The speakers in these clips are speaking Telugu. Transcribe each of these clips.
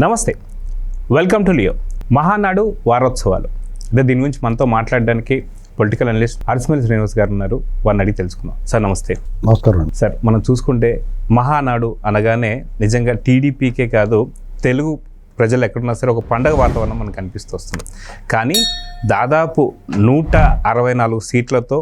నమస్తే, వెల్కమ్ టు లియో. మహానాడు వారోత్సవాలు అంటే దీని గురించి మనతో మాట్లాడడానికి పొలిటికల్ అనలిస్ట్ అరసమల్లి శ్రీనివాస్ గారు ఉన్నారు. వారిని అడిగి తెలుసుకుందాం. సార్ నమస్తే. నమస్కారం సార్, మనం చూసుకుంటే మహానాడు అనగానే నిజంగా టీడీపీకే కాదు, తెలుగు ప్రజలు ఎక్కడున్నా సరే ఒక పండగ వాతావరణం మనకు కనిపిస్తూ వస్తుంది. కానీ దాదాపు 164 సీట్లతో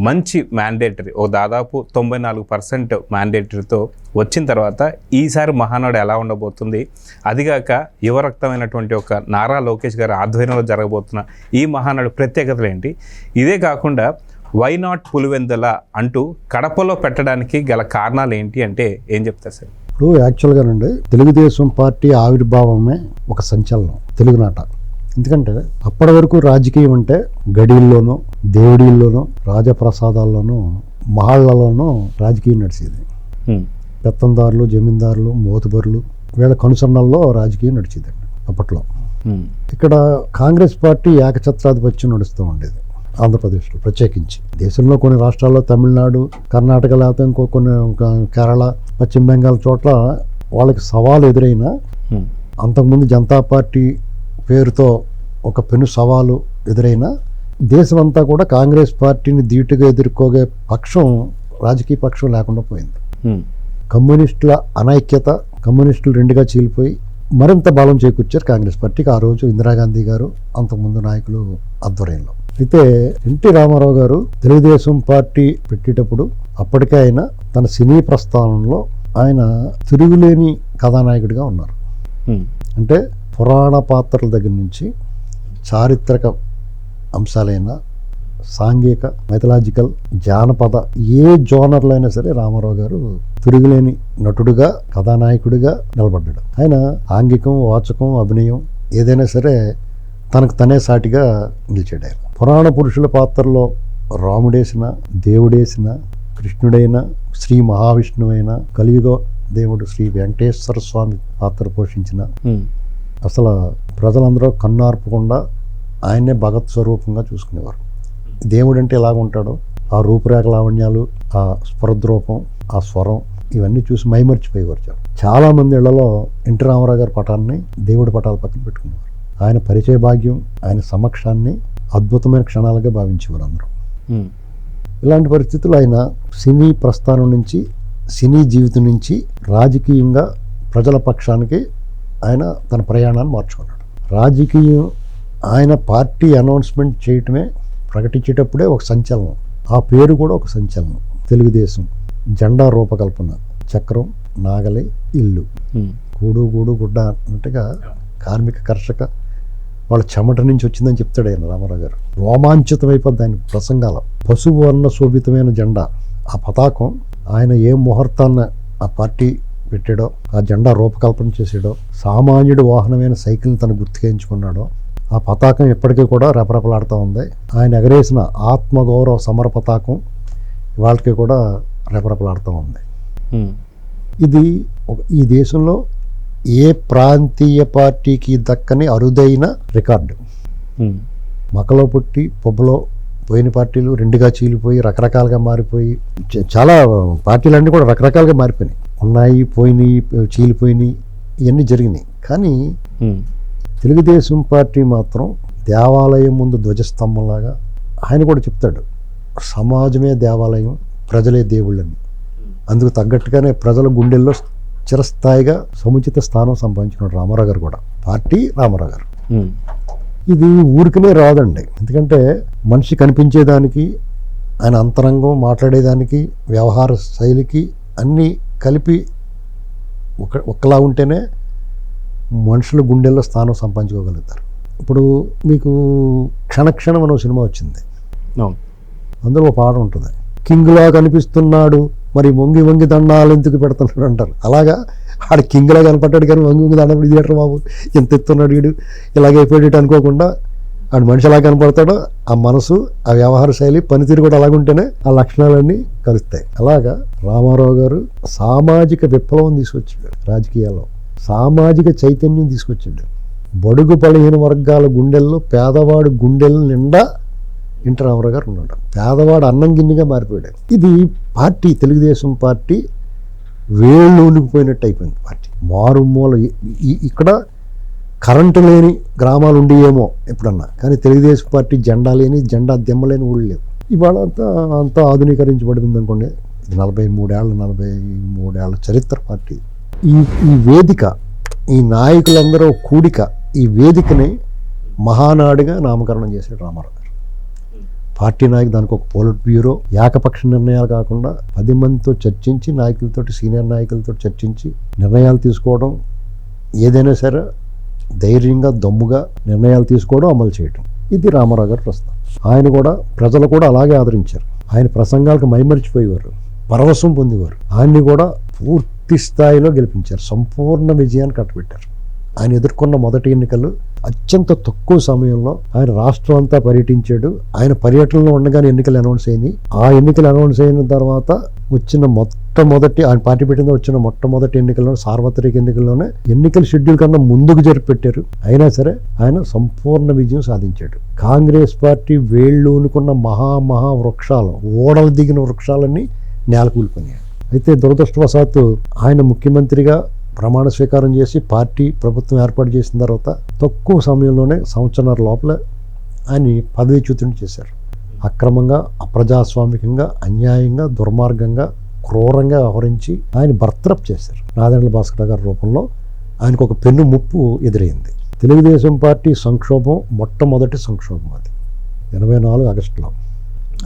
మంచి మ్యాండేటరీ, ఓ దాదాపు 94% మ్యాండేటరీతో వచ్చిన తర్వాత ఈసారి మహానాడు ఎలా ఉండబోతుంది, అదిగాక యువరక్తమైనటువంటి ఒక నారా లోకేష్ గారి ఆధ్వర్యంలో జరగబోతున్న ఈ మహానాడు ప్రత్యేకతలు ఏంటి, ఇదే కాకుండా వై నాట్ పులివెందుల అంటూ కడపలో పెట్టడానికి గల కారణాలు ఏంటి అంటే ఏం చెప్తారు సార్? ఇప్పుడు యాక్చువల్గానండి తెలుగుదేశం పార్టీ ఆవిర్భావమే ఒక సంచలనం తెలుగునాట. ఎందుకంటే అప్పటి వరకు రాజకీయం అంటే గడిల్లోనూ, దేవుడిల్లోనూ, రాజప్రసాదాల్లోనూ, మహాళ్లలోనూ రాజకీయం నడిచేది. పెత్తందారులు, జమీందారులు, మోతుబరులు వీళ్ళ కనుసన్నల్లో రాజకీయం నడిచేదండి అప్పట్లో. ఇక్కడ కాంగ్రెస్ పార్టీ ఏకఛత్రాధిపత్యం నడుస్తూ ఉండేది ఆంధ్రప్రదేశ్లో ప్రత్యేకించి. దేశంలో కొన్ని రాష్ట్రాల్లో, తమిళనాడు, కర్ణాటక, లేకపోతే ఇంకో కొన్ని కేరళ, పశ్చిమ బెంగాల్ చోట్ల వాళ్ళకి సవాలు ఎదురైనా, అంతకుముందు జనతా పార్టీ పేరుతో ఒక పెను సవాలు ఎదురైనా దేశమంతా కూడా కాంగ్రెస్ పార్టీని ధీటుగా ఎదుర్కోగే పక్షం, రాజకీయ పక్షం లేకుండా పోయింది. కమ్యూనిస్టుల అనైక్యత, కమ్యూనిస్టులు రెండుగా చీలిపోయి మరింత బలం చేకూర్చారు కాంగ్రెస్ పార్టీకి ఆ రోజు ఇందిరాగాంధీ గారు, అంతకుముందు నాయకులు ఆధ్వర్యంలో. అయితే ఎన్టీ రామారావు గారు తెలుగుదేశం పార్టీ పెట్టేటప్పుడు అప్పటికే ఆయన తన సినీ ప్రస్థానంలో ఆయన తిరుగులేని కథానాయకుడిగా ఉన్నారు. అంటే పురాణ పాత్రల దగ్గర నుంచి చారిత్రక అంశాలైన, సాంఘిక, మైథలాజికల్, జానపద ఏ జోనర్లో అయినా సరే రామారావు గారు తిరుగులేని నటుడుగా, కథానాయకుడిగా నిలబడ్డాడు. ఆయన ఆంగికం, వాచకం, అభినయం ఏదైనా సరే తనకు తనే సాటిగా నిలిచాడు. ఆయన పురాణ పురుషుల పాత్రలో రాముడేసిన, దేవుడేసిన, కృష్ణుడైన, శ్రీ మహావిష్ణువైన, కలియుగ దేవుడు శ్రీ వెంకటేశ్వర స్వామి పాత్ర పోషించిన, అసలు ప్రజలందరూ కన్నార్పకుండా ఆయన్నే భగత్ స్వరూపంగా చూసుకునేవారు. దేవుడు అంటే ఎలాగ ఉంటాడో ఆ రూపురేఖ లావణ్యాలు, ఆ స్ఫురద్రూపం, ఆ స్వరం ఇవన్నీ చూసి మైమర్చిపోయేవారు. చాలామంది ఇళ్లలో ఎన్టీ రామారావు గారి పటాన్ని దేవుడి పటాల పక్కన పెట్టుకునేవారు. ఆయన పరిచయ భాగ్యం, ఆయన సమక్షాన్ని అద్భుతమైన క్షణాలుగా భావించేవారు అందరూ. ఇలాంటి పరిస్థితులు ఆయన సినీ ప్రస్థానం నుంచి, సినీ జీవితం నుంచి రాజకీయంగా ప్రజల పక్షానికి ఆయన తన ప్రయాణాన్ని మార్చుకున్నాడు. రాజకీయం ఆయన పార్టీ అనౌన్స్మెంట్ చేయటమే, ప్రకటించేటప్పుడే ఒక సంచలనం. ఆ పేరు కూడా ఒక సంచలనం. తెలుగుదేశం జెండా రూపకల్పన, చక్రం, నాగలి, ఇల్లు, గూడు గూడు గుడ్డ అన్నట్టుగా కార్మిక, కర్షక వాళ్ళ చెమట నుంచి వచ్చిందని చెప్తాడు ఆయన రామారావు గారు. రోమాంచితమైపోద్ది ఆయన ప్రసంగాలు. పసుపు వర్ణ శోభితమైన జెండా, ఆ పతాకం ఆయన ఏ ముహూర్తాన్న ఆ పార్టీ పెట్టాడో, ఆ జెండా రూపకల్పన చేసాడో, సామాన్యుడు వాహనమైన సైకిల్ని తను గుర్తుకేయించుకున్నాడో, ఆ పతాకం ఎప్పటికీ కూడా రెపరెపలాడుతూ ఉంది. ఆయన ఎగరేసిన ఆత్మగౌరవ సమర పతాకం వాళ్ళకి కూడా రెపరెపలాడుతూ ఉంది. ఇది ఈ దేశంలో ఏ ప్రాంతీయ పార్టీకి దక్కని అరుదైన రికార్డు. మకలో పుట్టి పొబ్బలో పోయిన పార్టీలు రెండుగా చీలిపోయి రకరకాలుగా మారిపోయి, చాలా పార్టీలన్నీ కూడా రకరకాలుగా మారిపోయినాయి. ఉన్నాయి, పోయినాయి, చీలిపోయినాయి, ఇవన్నీ జరిగినాయి. కానీ తెలుగుదేశం పార్టీ మాత్రం దేవాలయం ముందు ధ్వజస్తంభంలాగా, ఆయన కూడా చెప్తాడు సమాజమే దేవాలయం, ప్రజలే దేవుళ్ళని. అందుకు తగ్గట్టుగానే ప్రజల గుండెల్లో చిరస్థాయిగా సముచిత స్థానం సంపాదించుకున్నాడు రామారావు గారు కూడా. పార్టీ రామారావు గారు. ఇది ఊరికనే రాదండి. ఎందుకంటే మనిషి కనిపించేదానికి, ఆయన అంతరంగం, మాట్లాడేదానికి, వ్యవహార శైలికి అన్నీ కలిపి ఒకలా ఉంటేనే మనుషుల గుండెల్లో స్థానం సంపాదించుకోగలుగుతారు. ఇప్పుడు మీకు క్షణక్షణం అనే సినిమా వచ్చింది, అందులో ఒక పాట ఉంటుంది, కింగ్లా కనిపిస్తున్నాడు మరి వంగి వంగి దండాలు ఎందుకు పెడుతున్నాడు అంటారు. అలాగా ఆడ కింగ్లా కనపడ్డాడు కానీ వంగి వంగి దండం ఇది ఏంటారు బాబు, ఎంత ఎత్తున్నాడు వీడు, ఇలాగైపోయాడు అనుకోకుండా ఆడు మనిషి ఎలా కనపడతాడో ఆ మనసు, ఆ వ్యవహార శైలి, పనితీరు కూడా అలాగుంటేనే ఆ లక్షణాలన్నీ కలుస్తాయి. అలాగా రామారావు గారు సామాజిక విప్లవం తీసుకొచ్చాడు, రాజకీయాల్లో సామాజిక చైతన్యం తీసుకొచ్చాడు. బడుగు బలహీన వర్గాల గుండెల్లో, పేదవాడు గుండెల నిండా ఎన్టీ రామారావు గారు ఉన్నాడు. పేదవాడు అన్నం గిన్నెగా మారిపోయాడు. ఇది పార్టీ, తెలుగుదేశం పార్టీ వేళ్ళు ఊలిపోయినట్టు అయిపోయింది. పార్టీ మారుమూల ఇక్కడ కరెంటు లేని గ్రామాలు ఉండేయేమో ఎప్పుడన్నా, కానీ తెలుగుదేశం పార్టీ జెండా లేని, జెండా దిమ్మలేని ఊళ్ళు లేవు. ఇవాళ అంతా ఆధునీకరించబడింది అనుకోండి. 43 ఏళ్ల చరిత్ర పార్టీ. ఈ వేదిక, ఈ నాయకులందరూ కూడిక, ఈ వేదికని మహానాడుగా నామకరణం చేశాడు రామారావు గారు. పార్టీ నాయకు దానికి ఒక పోలిట్ బ్యూరో, ఏకపక్ష నిర్ణయాలు కాకుండా 10 మందితో చర్చించి, నాయకులతోటి, సీనియర్ నాయకులతో చర్చించి నిర్ణయాలు తీసుకోవడం, ఏదైనా సరే ధైర్యంగా దమ్ముగా నిర్ణయాలు తీసుకోవడం, అమలు చేయడం, ఇది రామారావు గారు ప్రస్తుతం. ఆయన కూడా, ప్రజలు కూడా అలాగే ఆదరించారు. ఆయన ప్రసంగాలకు మైమరిచిపోయేవారు, పరవశం పొందేవారు. ఆయన్ని కూడా పూర్తి స్థాయిలో గెలిపించారు, సంపూర్ణ విజయాన్ని కట్టబెట్టారు. ఆయన ఎదుర్కొన్న మొదటి ఎన్నికలు అత్యంత తక్కువ సమయంలో ఆయన రాష్ట్రం అంతా పర్యటించాడు. ఆయన పర్యటనలో ఉండగానే ఎన్నికలు అనౌన్స్ అయింది. ఆ ఎన్నికలు అనౌన్స్ అయిన తర్వాత వచ్చిన మొట్టమొదటి, ఆయన పార్టీ పెట్టిన వచ్చిన మొట్టమొదటి ఎన్నికల్లో, సార్వత్రిక ఎన్నికల్లోనే ఎన్నికల షెడ్యూల్ కన్నా ముందుకు జరిపెట్టారు. అయినా సరే ఆయన సంపూర్ణ విజయం సాధించాడు. కాంగ్రెస్ పార్టీ వేళ్ళూనుకున్న మహా వృక్షాలు, ఓడలు దిగిన వృక్షాలన్నీ నేలకూలిపోయాయి. అయితే దురదృష్టవశాత్తు ఆయన ముఖ్యమంత్రిగా ప్రమాణ స్వీకారం చేసి పార్టీ ప్రభుత్వం ఏర్పాటు చేసిన తర్వాత తక్కువ సమయంలోనే, సంవత్సరాల లోపల ఆయన్ని పదవీచ్యుతుని చేశారు. అక్రమంగా, అప్రజాస్వామికంగా, అన్యాయంగా, దుర్మార్గంగా, క్రూరంగా వ్యవహరించి ఆయన బర్తరఫ్ చేశారు. నాదెండ్ల భాస్కర్ గారి రూపంలో ఆయనకు ఒక పెను ముప్పు ఎదురైంది. తెలుగుదేశం పార్టీ సంక్షోభం, మొట్టమొదటి సంక్షోభం అది 84 ఆగస్టులో.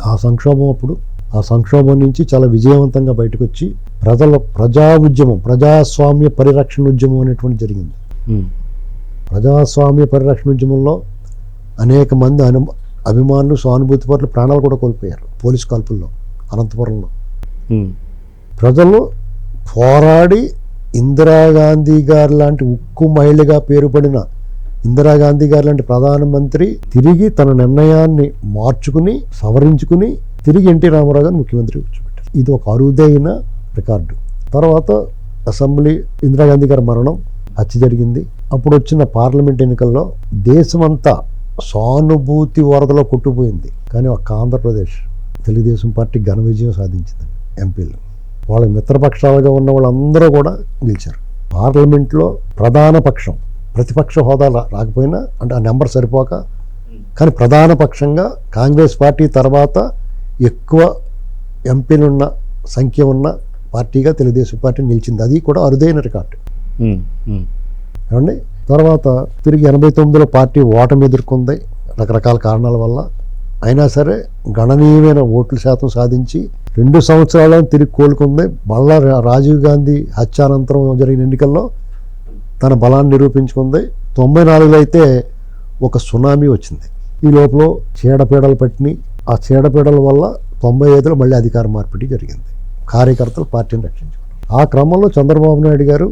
ఆ సంక్షోభం నుంచి చాలా విజయవంతంగా బయటకు వచ్చి ప్రజా ఉద్యమం, ప్రజాస్వామ్య పరిరక్షణ ఉద్యమం అనేటువంటి జరిగింది. ప్రజాస్వామ్య పరిరక్షణ ఉద్యమంలో అనేక మంది అభిమానులు, సానుభూతి పరులు ప్రాణాలు కూడా కోల్పోయారు పోలీసు కాల్పుల్లో అనంతపురంలో. ప్రజలు పోరాడి ఇందిరాగాంధీ గారు లాంటి ఉక్కు మహిళగా పేరుపడిన ఇందిరాగాంధీ గారు లాంటి ప్రధానమంత్రి తిరిగి తన నిర్ణయాన్ని మార్చుకుని, సవరించుకుని తిరిగి ఎన్టీ రామారావు గారు ముఖ్యమంత్రి కూర్చోబెట్టారు. ఇది ఒక అరుదైన రికార్డు. తర్వాత అసెంబ్లీ, ఇందిరాగాంధీ గారి మరణం, హత్య జరిగింది. అప్పుడు వచ్చిన పార్లమెంట్ ఎన్నికల్లో దేశమంతా సానుభూతి వరదలో కొట్టుపోయింది. కానీ ఒక ఆంధ్రప్రదేశ్ తెలుగుదేశం పార్టీ ఘన విజయం సాధించింది. ఎంపీలు వాళ్ళ మిత్రపక్షాలుగా ఉన్న వాళ్ళందరూ కూడా గెలిచారు. పార్లమెంట్లో ప్రధాన పక్షం, ప్రతిపక్ష హోదా రాకపోయినా, అంటే ఆ నెంబర్ సరిపోక, కానీ ప్రధాన పక్షంగా కాంగ్రెస్ పార్టీ తర్వాత ఎక్కువ ఎంపీలున్న సంఖ్య ఉన్న పార్టీగా తెలుగుదేశం పార్టీ నిలిచింది. అది కూడా అరుదైన రికార్డు. ఏమండి, తర్వాత తిరిగి 89లో పార్టీ ఓటమి ఎదుర్కొంది రకరకాల కారణాల వల్ల. అయినా సరే గణనీయమైన ఓట్ల శాతం సాధించి 2 సంవత్సరాలను తిరిగి కోలుకుంది. మళ్ళా రాజీవ్ గాంధీ హత్యానంతరం జరిగిన ఎన్నికల్లో తన బలాన్ని నిరూపించుకుంది. 94లో అయితే ఒక సునామీ వచ్చింది. ఈ లోపల చీడపీడలు పట్టినాయి. ఆ చీడపీడల వల్ల 95లో మళ్ళీ అధికార మార్పిడి జరిగింది. కార్యకర్తలు పార్టీని రక్షించుకున్నారు. ఆ క్రమంలో చంద్రబాబు నాయుడు గారు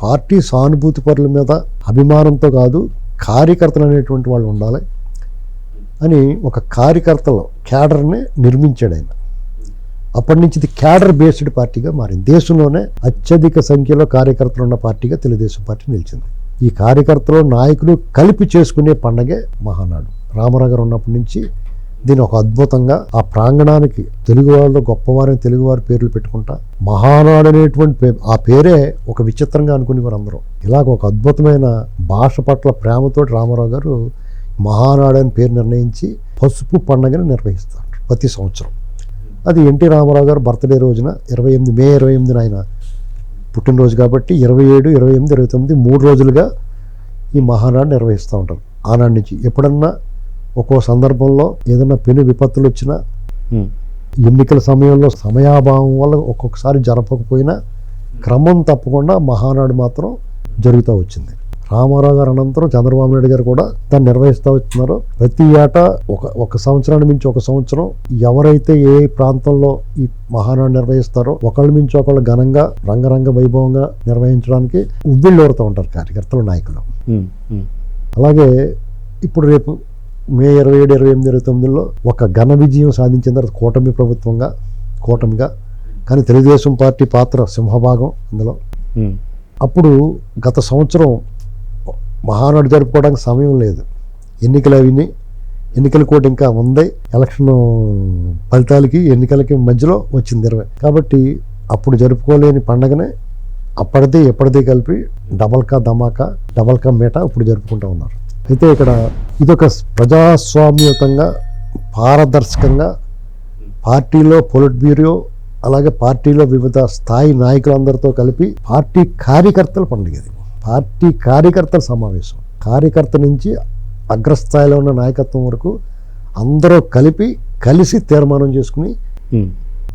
పార్టీ సానుభూతి పరుల మీద అభిమానంతో కాదు, కార్యకర్తలు అనేటువంటి వాళ్ళు ఉండాలి అని ఒక కార్యకర్తల క్యాడర్ని నిర్మించాడు ఆయన. అప్పటి నుంచి ఇది క్యాడర్ బేస్డ్ పార్టీగా మారింది. దేశంలోనే అత్యధిక సంఖ్యలో కార్యకర్తలు ఉన్న పార్టీగా తెలుగుదేశం పార్టీ నిలిచింది. ఈ కార్యకర్తలు, నాయకులు కలిపి చేసుకునే పండగే మహానాడు. రామారావు గారు ఉన్నప్పటి నుంచి దీని ఒక అద్భుతంగా ఆ ప్రాంగణానికి తెలుగు వాళ్ళు, గొప్పవారిని తెలుగువారి పేర్లు పెట్టుకుంటా మహానాడు అనేటువంటి ఆ పేరే ఒక విచిత్రంగా అనుకునేవారు అందరూ. ఇలాగ ఒక అద్భుతమైన భాష పట్ల ప్రేమతోటి రామారావు గారు మహానాడు అని పేరు నిర్ణయించి పసుపు పండుగను నిర్వహిస్తారు ప్రతి సంవత్సరం. అది ఎన్టీ రామారావు గారు బర్త్డే రోజున మే 28 ఆయన పుట్టినరోజు కాబట్టి 27, 28, 29 3 రోజులుగా ఈ మహానాడు నిర్వహిస్తూ ఉంటారు. ఆనాడు నుంచి ఎప్పుడన్నా ఒక్కో సందర్భంలో ఏదైనా పెను విపత్తులు వచ్చినా, ఎన్నికల సమయంలో సమయాభావం వల్ల ఒక్కొక్కసారి జరపకపోయినా క్రమం తప్పకుండా మహానాడు మాత్రం జరుగుతూ వచ్చింది. రామారావు గారు అనంతరం చంద్రబాబు నాయుడు గారు కూడా దాన్ని నిర్వహిస్తూ వస్తున్నారు. ప్రతి ఏటా ఒక సంవత్సరాన్ని మించి ఒక సంవత్సరం ఎవరైతే ఏ ప్రాంతంలో ఈ మహానాడు నిర్వహిస్తారో ఒకళ్ళ మించి ఒకళ్ళు ఘనంగా, రంగరంగ వైభవంగా నిర్వహించడానికి ఉవ్విళ్ళూరుతూ ఉంటారు కార్యకర్తలు, నాయకులు. అలాగే ఇప్పుడు రేపు మే 27, 28, 29లో ఒక ఘన విజయం సాధించిన తర్వాత కూటమిగా కానీ తెలుగుదేశం పార్టీ పాత్ర సింహభాగం అందులో. అప్పుడు గత సంవత్సరం మహానాడు జరుపుకోవడానికి సమయం లేదు. ఎన్నికల కోడ్ ఇంకా ఉంది. ఎలక్షన్ ఎన్నికలకి మధ్యలో వచ్చింది 20. కాబట్టి అప్పుడు జరుపుకోలేని పండగనే అప్పటిది ఎప్పటిది కలిపి డబల్ కా ధమాకా డబల్ కా మేటా ఇప్పుడు జరుపుకుంటూ ఉన్నారు. అయితే ఇక్కడ ఇదొక ప్రజాస్వామ్యతంగా పారదర్శకంగా పార్టీలో పొలిట్ బ్యూరో అలాగే పార్టీలో వివిధ స్థాయి నాయకులందరితో కలిపి పార్టీ కార్యకర్తల పండుగ ఇది. పార్టీ కార్యకర్తల సమావేశం. కార్యకర్త నుంచి అగ్రస్థాయిలో ఉన్న నాయకత్వం వరకు అందరూ కలిసి తీర్మానం చేసుకుని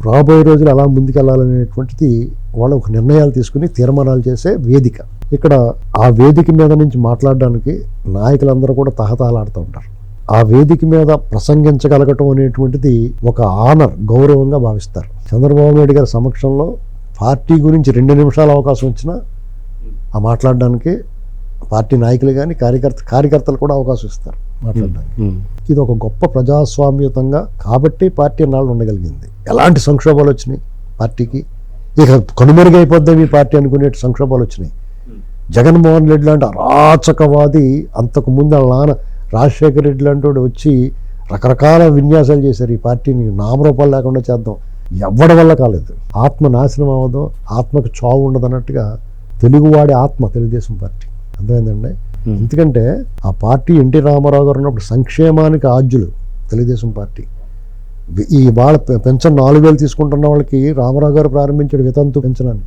రాబోయే రోజులు అలా ముందుకెళ్లాలనేటువంటిది వాళ్ళు ఒక నిర్ణయాలు తీసుకుని తీర్మానాలు చేసే వేదిక. ఇక్కడ ఆ వేదిక మీద నుంచి మాట్లాడడానికి నాయకులందరూ కూడా తహతహలాడుతూ ఉంటారు. ఆ వేదిక మీద ప్రసంగించగలగటం అనేటువంటిది ఒక ఆనర్, గౌరవంగా భావిస్తారు. చంద్రబాబు నాయుడు గారి సమక్షంలో పార్టీ గురించి 2 నిమిషాల అవకాశం వచ్చినా ఆ మాట్లాడడానికి పార్టీ నాయకులు కానీ కార్యకర్తలు కూడా అవకాశం ఇస్తారు మాట్లాడడానికి. ఇది ఒక గొప్ప ప్రజాస్వామ్యతంగా కాబట్టి పార్టీ నాళ్ళు ఉండగలిగింది. ఎలాంటి సంక్షోభాలు వచ్చినాయి పార్టీకి, ఇక కనుమరుగైపోద్దాం ఈ పార్టీ అనుకునే సంక్షోభాలు వచ్చినాయి. జగన్మోహన్ రెడ్డి లాంటి అరాచకవాది అంతకుముందు వాళ్ళ నాన్న రాజశేఖర రెడ్డి లాంటి వాడు వచ్చి రకరకాల విన్యాసాలు చేశారు. ఈ పార్టీని నామరూపాలు లేకుండా చేద్దాం, ఎవడి వల్ల కాలేదు. ఆత్మ నాశనం అవ్వదు, ఆత్మకు చావు ఉండదు అన్నట్టుగా తెలుగువాడి ఆత్మ తెలుగుదేశం పార్టీ. అర్థమైందండి. ఎందుకంటే ఆ పార్టీ ఎన్టీ రామారావు గారు ఉన్నప్పుడు సంక్షేమానికి ఆద్యులు తెలుగుదేశం పార్టీ. ఈ వాళ్ళ పెన్షన్ 4,000 తీసుకుంటున్న వాళ్ళకి రామారావు గారు ప్రారంభించాడు వితంతు పెన్షనాన్ని.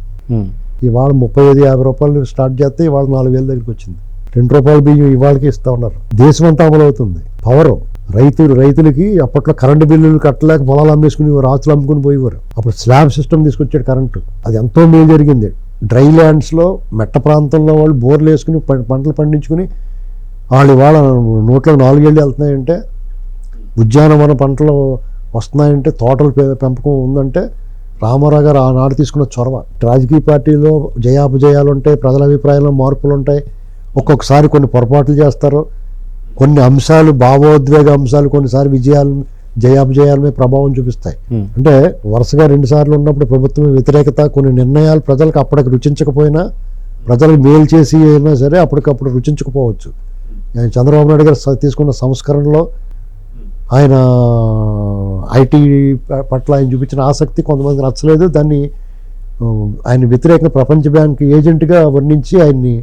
ఇవాళ 35-50 రూపాయలు స్టార్ట్ చేస్తే ఇవాళ 4,000 దగ్గరికి వచ్చింది. 2 రూపాయల బియ్యం ఇవాళకి ఇస్తా ఉన్నారు. దేశం అంతా అమలవుతుంది. పవర్ రైతులకి అప్పట్లో కరెంటు బిల్లులు కట్టలేక పొలాలు అమ్మేసుకుని రాత్రులు అమ్ముకుని పోయేవారు. అప్పుడు స్లాబ్ సిస్టమ్ తీసుకొచ్చాడు కరెంటు. అది ఎంతో మేలు జరిగింది. డ్రై ల్యాండ్స్లో మెట్ట ప్రాంతంలో వాళ్ళు బోర్లు వేసుకుని పంటలు పండించుకుని వాళ్ళు ఇవాళ నోట్లో 4 ఏళ్ళు వెళ్తున్నాయంటే, ఉద్యానవన పంటలు వస్తున్నాయంటే, తోటల పెంపకం ఉందంటే రామారావు గారు ఆనాడు తీసుకున్న చొరవ. రాజకీయ పార్టీలో జయాపజయాలు ఉంటాయి, ప్రజల అభిప్రాయంలో మార్పులు ఉంటాయి. ఒక్కొక్కసారి కొన్ని పొరపాట్లు చేస్తారు, కొన్ని అంశాలు భావోద్వేగ అంశాలు కొన్నిసారి జయాపజయాల మీద ప్రభావం చూపిస్తాయి. అంటే వరుసగా 2 సార్లు ఉన్నప్పుడు ప్రభుత్వం వ్యతిరేకత, కొన్ని నిర్ణయాలు ప్రజలకు అప్పటికి రుచించకపోయినా, ప్రజలకు మేలు చేసి అయినా సరే అప్పటికప్పుడు రుచించకపోవచ్చు. చంద్రబాబు నాయుడు గారు తీసుకున్న సంస్కరణలో ఆయన ఐటీ పట్ల ఆయన చూపించిన ఆసక్తి కొంతమంది నచ్చలేదు. దాన్ని ఆయన వ్యతిరేకంగా ప్రపంచ బ్యాంక్ ఏజెంట్గా వర్ణించి ఆయన్ని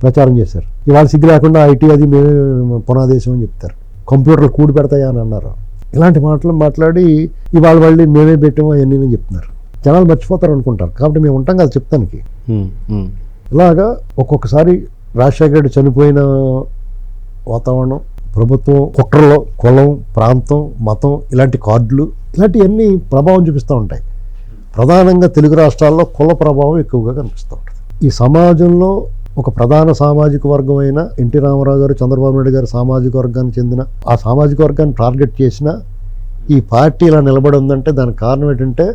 ప్రచారం చేశారు. ఇవాళ సిగ్గు లేకుండా ఐటీ అది మేమే పునాదేశం అని చెప్తారు. కంప్యూటర్లు కూడి పెడతాయా అని అన్నారు. ఇలాంటి మాటలు మాట్లాడి ఇవాళ వాళ్ళు మేమే పెట్టాము అవన్నీ చెప్తున్నారు. జనాలు మర్చిపోతారు అనుకుంటారు. కాబట్టి మేము ఉంటాం కదా చెప్తానికి. ఇలాగా ఒక్కొక్కసారి రాజశేఖర రెడ్డి చనిపోయిన వాతావరణం, ప్రభుత్వం కుట్రలో కులం, ప్రాంతం, మతం, ఇలాంటి కార్డులు, ఇలాంటివన్నీ ప్రభావం చూపిస్తూ ఉంటాయి. ప్రధానంగా తెలుగు రాష్ట్రాల్లో కుల ప్రభావం ఎక్కువగా కనిపిస్తూ ఉంటుంది. ఈ సమాజంలో ఒక ప్రధాన సామాజిక వర్గం అయిన ఎన్టీ రామారావు గారు, చంద్రబాబు నాయుడు గారు సామాజిక వర్గానికి చెందిన ఆ సామాజిక వర్గాన్ని టార్గెట్ చేసిన ఈ పార్టీ ఇలా నిలబడి ఉందంటే దానికి కారణం ఏంటంటే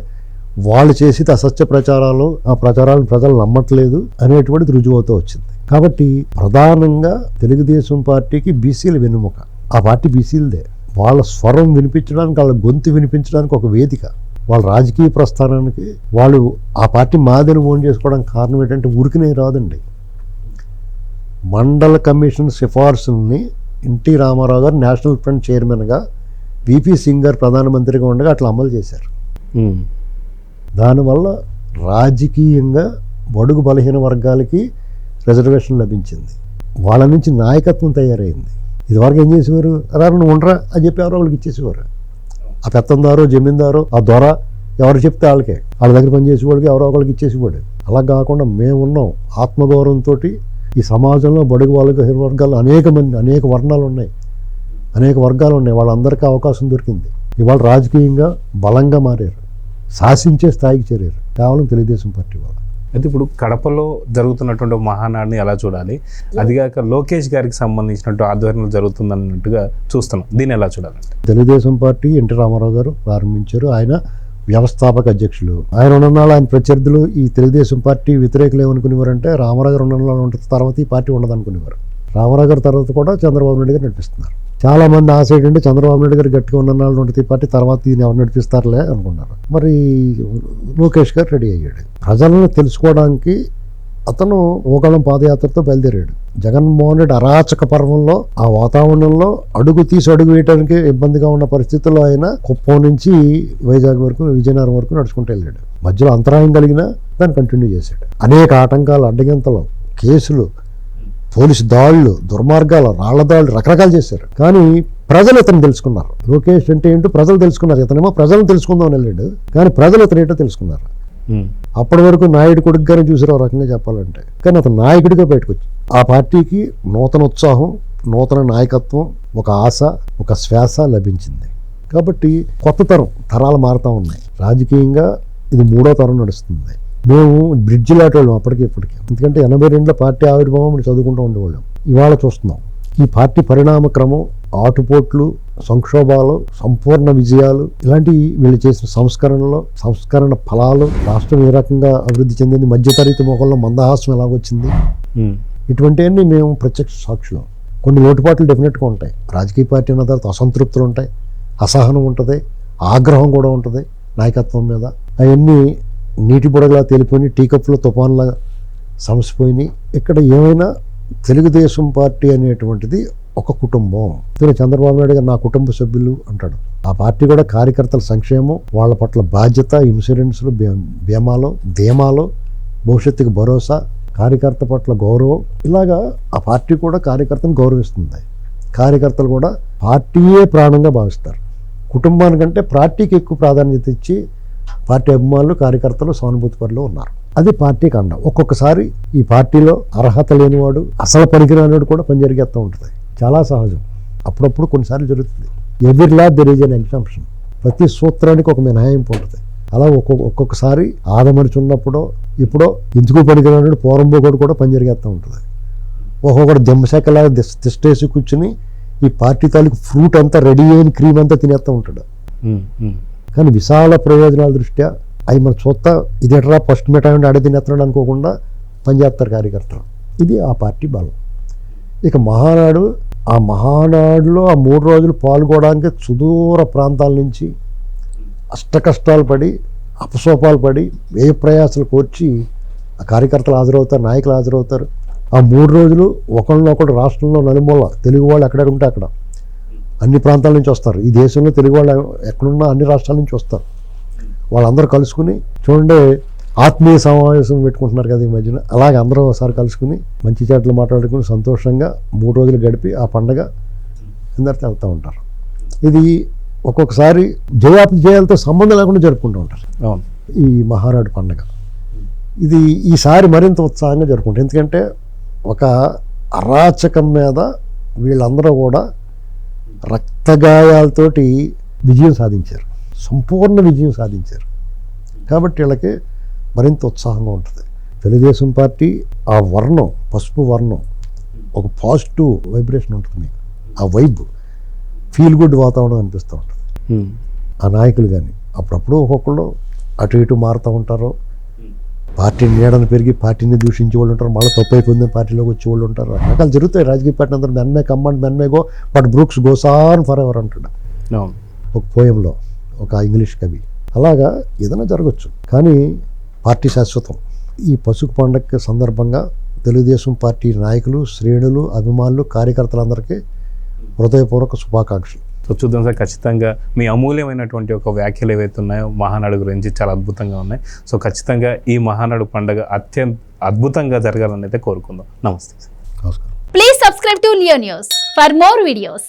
వాళ్ళు చేసేది అసత్య ప్రచారాలు, ఆ ప్రచారాలను ప్రజలు నమ్మట్లేదు అనేటువంటిది రుజువవుతూ వచ్చింది. కాబట్టి ప్రధానంగా తెలుగుదేశం పార్టీకి బీసీలు వెన్నుముక. ఆ పార్టీ బీసీలదే. వాళ్ళ స్వరం వినిపించడానికి, వాళ్ళ గొంతు వినిపించడానికి ఒక వేదిక. వాళ్ళ రాజకీయ ప్రస్థానానికి వాళ్ళు ఆ పార్టీ మాదిరిని ఓన్ చేసుకోవడానికి కారణం ఏంటంటే ఊరికినే రాదండి. మండల కమిషన్ సిఫార్సుల్ని ఎన్టీ రామారావు గారు నేషనల్ ఫ్రంట్ చైర్మన్గా, విపి సింగ్ గారు ప్రధానమంత్రిగా ఉండగా అట్లా అమలు చేశారు. దానివల్ల రాజకీయంగా బడుగు బలహీన వర్గాలకి రిజర్వేషన్ లభించింది. వాళ్ళ నుంచి నాయకత్వం తయారైంది. ఇదివరకు ఏం చేసేవారు, అలా నువ్వు ఉండరా అని చెప్పి ఎవరో వాళ్ళకి ఇచ్చేసేవారు. ఆ పెత్తందారో జమీందారో ఆ దొర ఎవరు చెప్తే వాళ్ళకే, వాళ్ళ దగ్గర పనిచేసేవాడికి ఎవరో ఒకరికి ఇచ్చేసేవాడు. అలా కాకుండా మేమున్నాం ఆత్మగౌరవంతో. ఈ సమాజంలో బడుగు బలహీన వర్గాలు అనేక వర్ణాలు ఉన్నాయి, అనేక వర్గాలు ఉన్నాయి. వాళ్ళందరికీ అవకాశం దొరికింది. ఇవాళ రాజకీయంగా బలంగా మారారు, శాసించే స్థాయికి చేరారు కేవలం తెలుగుదేశం పార్టీ వల్ల. అయితే ఇప్పుడు కడపలో జరుగుతున్నటువంటి మహానాడిని ఎలా చూడాలి? అదిగాక లోకేష్ గారికి సంబంధించినట్టు ఆధ్వర్యంలో జరుగుతుందన్నట్టుగా చూస్తున్నాం. దీన్ని ఎలా చూడాలంటే తెలుగుదేశం పార్టీ ఎన్టీ రామారావు గారు ప్రారంభించారు. ఆయన వ్యవస్థాపక అధ్యక్షులు. ఆయన ఉన్ననాళ్ళు ఆయన ప్రత్యర్థులు ఈ తెలుగుదేశం పార్టీ వ్యతిరేకులు ఏమనుకునేవారంటే రామారావు గారు ఉన్ననాళ్ళు ఉంటుంది, తర్వాత ఈ పార్టీ ఉండదు అనుకునేవారు. రామారావు గారి తర్వాత కూడా చంద్రబాబు నాయుడు గారు నడిపిస్తున్నారు. చాలా మంది ఆశ ఏంటంటే చంద్రబాబు నాయుడు గారు గట్టిగా ఉన్ననాళ్ళు ఉంటుంది ఈ పార్టీ, తర్వాత దీన్ని ఎవరు నడిపిస్తారులే అనుకున్నారు. మరి లోకేష్ గారు రెడీ అయ్యాడు. ప్రజలను తెలుసుకోవడానికి అతను ఓకళం పాదయాత్రతో బయలుదేరాడు. జగన్మోహన్ రెడ్డి అరాచక పర్వంలో ఆ వాతావరణంలో అడుగు వేయడానికి ఇబ్బందిగా ఉన్న పరిస్థితుల్లో ఆయన కుప్పం నుంచి వైజాగ్ వరకు, విజయనగరం వరకు నడుచుకుంటూ వెళ్ళాడు. మధ్యలో అంతరాయం కలిగినా దాన్ని కంటిన్యూ చేశాడు. అనేక ఆటంకాలు, అడ్డగింతలు, కేసులు, పోలీసు దాడులు, దుర్మార్గాలు, రాళ్ల దాడులు రకరకాలు చేశారు. కానీ ప్రజలు ఇతను తెలుసుకున్నారు. లోకేష్ అంటే ఏంటో ప్రజలు తెలుసుకున్నారు. ఇతనేమో ప్రజలను తెలుసుకుందాం వెళ్ళాడు, కానీ ప్రజలు ఇతను ఏంటో తెలుసుకున్నారు. అప్పటి వరకు నాయుడు కొడుకుగానే చూసారు ఒక రకంగా చెప్పాలంటే. కానీ అతను నాయకుడిగా బయటకు వచ్చి ఆ పార్టీకి నూతన ఉత్సాహం, నూతన నాయకత్వం, ఒక ఆశ, ఒక శ్వాస లభించింది. కాబట్టి కొత్త తరాలు మారుతూ ఉన్నాయి. రాజకీయంగా ఇది 3వ తరం నడుస్తుంది. మేము బ్రిడ్జ్ లాంటి అప్పటికి ఇప్పటికీ. ఎందుకంటే 82లో పార్టీ ఆవిర్భావం మనం చదువుకుంటూ ఉండేవాళ్ళం. ఇవాళ చూస్తున్నాం ఈ పార్టీ పరిణామ క్రమం, ఆటుపోట్లు, సంక్షోభాలు, సంపూర్ణ విజయాలు, ఇలాంటివి వీళ్ళు చేసిన సంస్కరణ ఫలాలు, రాష్ట్రం ఏ రకంగా అభివృద్ధి చెందింది, మధ్యతరగతి మొక్కల్లో మందహాసం ఎలాగొచ్చింది, ఇటువంటివన్నీ మేము ప్రత్యక్ష సాక్షులం. కొన్ని లోటుపాట్లు డెఫినెట్గా ఉంటాయి. రాజకీయ పార్టీ అన్న తర్వాత అసంతృప్తులు ఉంటాయి, అసహనం ఉంటుంది, ఆగ్రహం కూడా ఉంటుంది నాయకత్వం మీద. అవన్నీ నీటి బుడగలా తేలిపోయి టీ కప్పులో తుఫాన్లా సమసిపోయినాయి. ఇక్కడ ఏమైనా తెలుగుదేశం పార్టీ అనేటువంటిది ఒక కుటుంబం. చంద్రబాబు నాయుడు గారు నా కుటుంబ సభ్యులు అంటాడు. ఆ పార్టీ కూడా కార్యకర్తల సంక్షేమం, వాళ్ళ పట్ల బాధ్యత, ఇన్సూరెన్స్లు, బీమాలో, ధీమాలో, భవిష్యత్తుకు భరోసా, కార్యకర్త పట్ల గౌరవం, ఇలాగా ఆ పార్టీ కూడా కార్యకర్తను గౌరవిస్తుంది. కార్యకర్తలు కూడా పార్టీయే ప్రాణంగా భావిస్తారు. కుటుంబానికంటే పార్టీకి ఎక్కువ ప్రాధాన్యత ఇచ్చి పార్టీ అభిమానులు, కార్యకర్తలు, సానుభూతి పరులు ఉన్నారు. అది పార్టీకి అండ. ఒక్కొక్కసారి ఈ పార్టీలో అర్హత లేనివాడు, అసలు పనికిరానివాడు కూడా పని జరిగేస్తూ ఉంటుంది. చాలా సహజం. అప్పుడప్పుడు కొన్నిసార్లు జరుగుతుంది. ఎవరి లా దెర్ ఈజ్ అన్ ఎగ్జాంప్షన్. ప్రతి సూత్రానికి ఒక మినహాయింపు ఉంటుంది. అలా ఒక్కొక్కసారి ఆదమరిచి ఉన్నప్పుడో ఇప్పుడో ఎందుకు పనికిరానివాడు పోరంబోగోడు కూడా పని జరిగేస్తూ ఉంటుంది. ఒక్కొక్కడు దెమ్మశాఖలాగా తిష్టేసి కూర్చుని ఈ పార్టీ తాలూకు ఫ్రూట్ అంతా రెడీ అయిన క్రీమ్ అంతా తినేస్తూ ఉంటాడు. కానీ విశాల ప్రయోజనాల దృష్ట్యా అవి మన చూస్తా ఇదేట్రా ఫస్ట్ మిఠాయి ఆడే తినేస్తున్నాడు అనుకోకుండా పనిచేస్తారు కార్యకర్తలు. ఇది ఆ పార్టీ బలం. ఇక మహానాడు, ఆ మహానాడులో ఆ 3 రోజులు పాల్గొనడానికి సుదూర ప్రాంతాల నుంచి అష్టకష్టాలు పడి, అపసోపాలు పడి, వ్యయ ప్రయాసాలు కోర్చి ఆ కార్యకర్తలు హాజరవుతారు, నాయకులు హాజరవుతారు. ఆ 3 రోజులు ఒకళ్ళనొకడు రాష్ట్రంలో నలుమూల తెలుగు వాళ్ళు ఎక్కడ ఉంటే అక్కడ అన్ని ప్రాంతాల నుంచి వస్తారు. ఈ దేశంలో తెలుగు వాళ్ళు ఎక్కడున్నా అన్ని రాష్ట్రాల నుంచి వస్తారు. వాళ్ళందరూ కలుసుకుని చూడండి, ఆత్మీయ సమావేశం పెట్టుకుంటున్నారు కదా ఈ మధ్యన. అలాగే అందరూ ఒకసారి కలుసుకుని మంచి చేటలు మాట్లాడుకుని సంతోషంగా 3 రోజులు గడిపి ఆ పండగ అందరితో వెళ్తూ ఉంటారు. ఇది ఒక్కొక్కసారి జయాలతో సంబంధం లేకుండా జరుపుకుంటూ ఉంటారు ఈ మహానాడు పండగ. ఇది ఈసారి మరింత ఉత్సాహంగా జరుపుకుంటారు. ఎందుకంటే ఒక అరాచకం మీద వీళ్ళందరూ కూడా రక్తగాయాలతోటి విజయం సాధించారు, సంపూర్ణ విజయం సాధించారు. కాబట్టి వీళ్ళకి మరింత ఉత్సాహంగా ఉంటుంది. తెలుగుదేశం పార్టీ ఆ వర్ణం, పసుపు వర్ణం, ఒక పాజిటివ్ వైబ్రేషన్ ఉంటుంది మీకు. ఆ వైబ్, ఫీల్ గుడ్ వాతావరణం అనిపిస్తూ ఉంటుంది. ఆ నాయకులు కానీ అప్పుడప్పుడు ఒక్కొక్కళ్ళు అటు ఇటు మారుతూ ఉంటారు. పార్టీ నీడను పెరిగి పార్టీని దూషించే వాళ్ళు ఉంటారు, మళ్ళీ తప్పు అయిపోయిందని పార్టీలోకి వచ్చే వాళ్ళు ఉంటారు. రకరకాలు జరుగుతాయి రాజకీయ పార్టీ. అందరూ మెన్మే command మెన్మే go but Brooks goes on for ever అంటాడు ఒక పోయంలో ఒక ఇంగ్లీష్ కవి. అలాగా ఏదైనా జరగచ్చు, కానీ పార్టీ శాశ్వతం. ఈ పసుపు పండగ సందర్భంగా తెలుగుదేశం పార్టీ నాయకులు, శ్రేణులు, అభిమానులు, కార్యకర్తలందరికీ హృదయపూర్వక శుభాకాంక్షలు. సో చూద్దాం సార్, ఖచ్చితంగా మీ అమూల్యమైనటువంటి ఒక వ్యాఖ్యలు ఏవైతే ఉన్నాయో మహానాడు గురించి చాలా అద్భుతంగా ఉన్నాయి. సో ఖచ్చితంగా ఈ మహానాడు పండుగ అత్యంత అద్భుతంగా జరగాలని అయితే కోరుకుందాం. నమస్తే సార్. నమస్కారం. Please subscribe to Leo News for more videos.